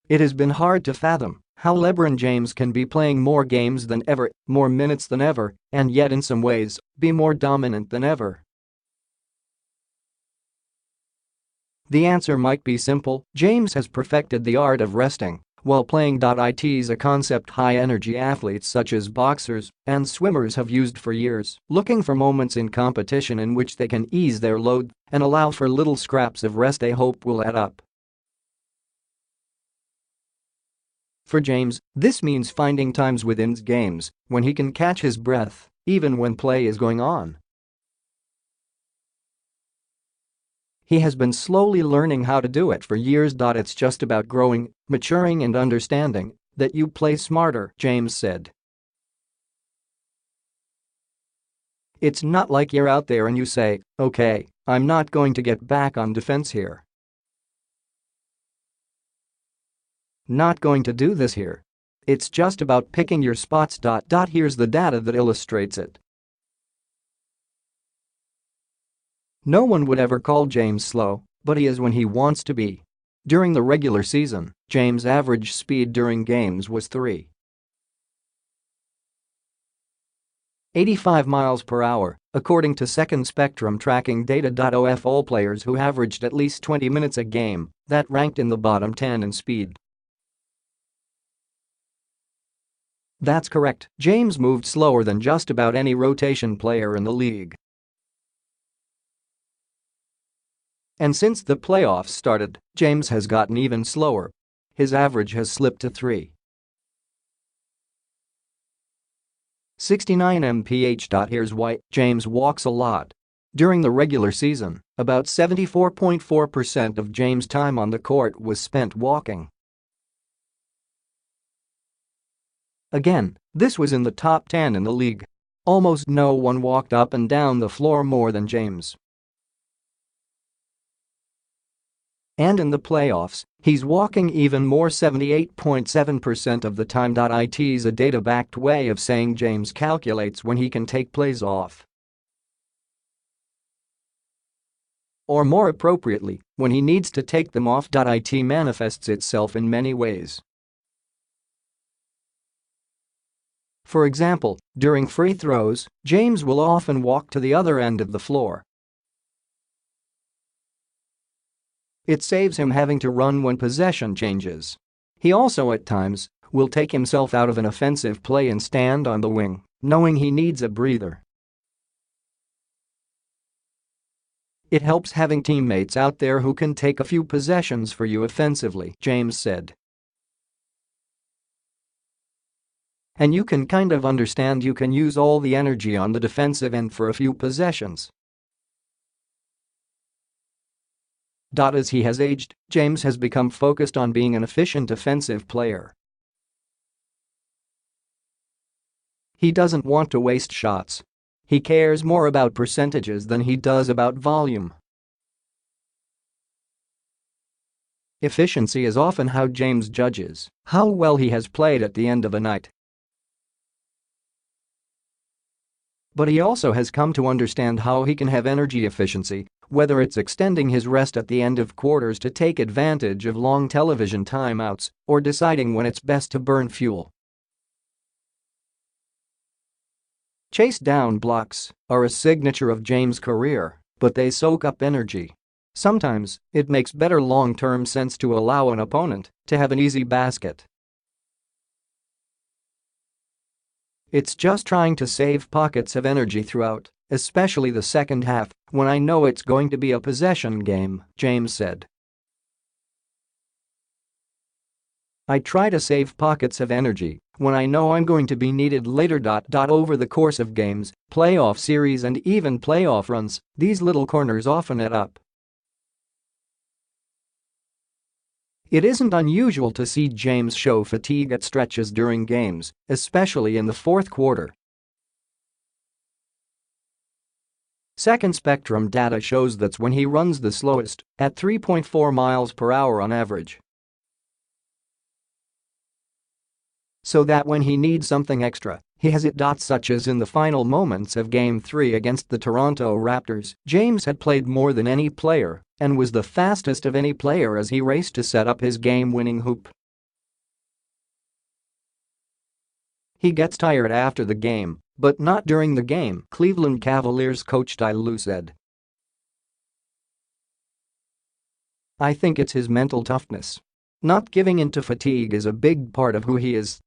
It has been hard to fathom how LeBron James can be playing more games than ever, more minutes than ever, and yet in some ways, be more dominant than ever. The answer might be simple: James has perfected the art of resting while playing. It's a concept high-energy athletes such as boxers and swimmers have used for years, looking for moments in competition in which they can ease their load and allow for little scraps of rest they hope will add up. For James, this means finding times within games when he can catch his breath, even when play is going on. He has been slowly learning how to do it for years. It's just about growing, maturing and understanding that you play smarter, James said. It's not like you're out there and you say, "Okay, I'm not going to get back on defense here. Not going to do this here. It's just about picking your spots." Here's the data that illustrates it. No one would ever call James slow, but he is when he wants to be. During the regular season, James' average speed during games was 3.85 miles per hour, according to Second Spectrum tracking data. Of all players who averaged at least 20 minutes a game, that ranked in the bottom 10 in speed. That's correct, James moved slower than just about any rotation player in the league. And since the playoffs started, James has gotten even slower. His average has slipped to 3.69 mph. Here's why: James walks a lot. During the regular season, about 74.4% of James' time on the court was spent walking. Again, this was in the top 10 in the league. Almost no one walked up and down the floor more than James. And in the playoffs, he's walking even more, 78.7% of the time. It's a data-backed way of saying James calculates when he can take plays off. Or more appropriately, when he needs to take them off. It manifests itself in many ways. For example, during free throws, James will often walk to the other end of the floor. It saves him having to run when possession changes. He also at times will take himself out of an offensive play and stand on the wing, knowing he needs a breather. It helps having teammates out there who can take a few possessions for you offensively, James said. And you can kind of understand you can use all the energy on the defensive end for a few possessions. As he has aged, James has become focused on being an efficient offensive player. He doesn't want to waste shots. He cares more about percentages than he does about volume. Efficiency is often how James judges how well he has played at the end of a night. But he also has come to understand how he can have energy efficiency, whether it's extending his rest at the end of quarters to take advantage of long television timeouts or deciding when it's best to burn fuel. Chase down blocks are a signature of James' career, but they soak up energy. Sometimes, it makes better long-term sense to allow an opponent to have an easy basket. It's just trying to save pockets of energy throughout, especially the second half, when I know it's going to be a possession game, James said. I try to save pockets of energy when I know I'm going to be needed later. Over the course of games, playoff series and even playoff runs, these little corners often add up. It isn't unusual to see James show fatigue at stretches during games, especially in the fourth quarter. Second Spectrum data shows that's when he runs the slowest, at 3.4 miles per hour on average. So that when he needs something extra, he has it. Such as in the final moments of Game 3 against the Toronto Raptors, James had played more than any player and was the fastest of any player as he raced to set up his game-winning hoop. He gets tired after the game, but not during the game, Cleveland Cavaliers coach Ty Lue said. I think it's his mental toughness. Not giving in to fatigue is a big part of who he is.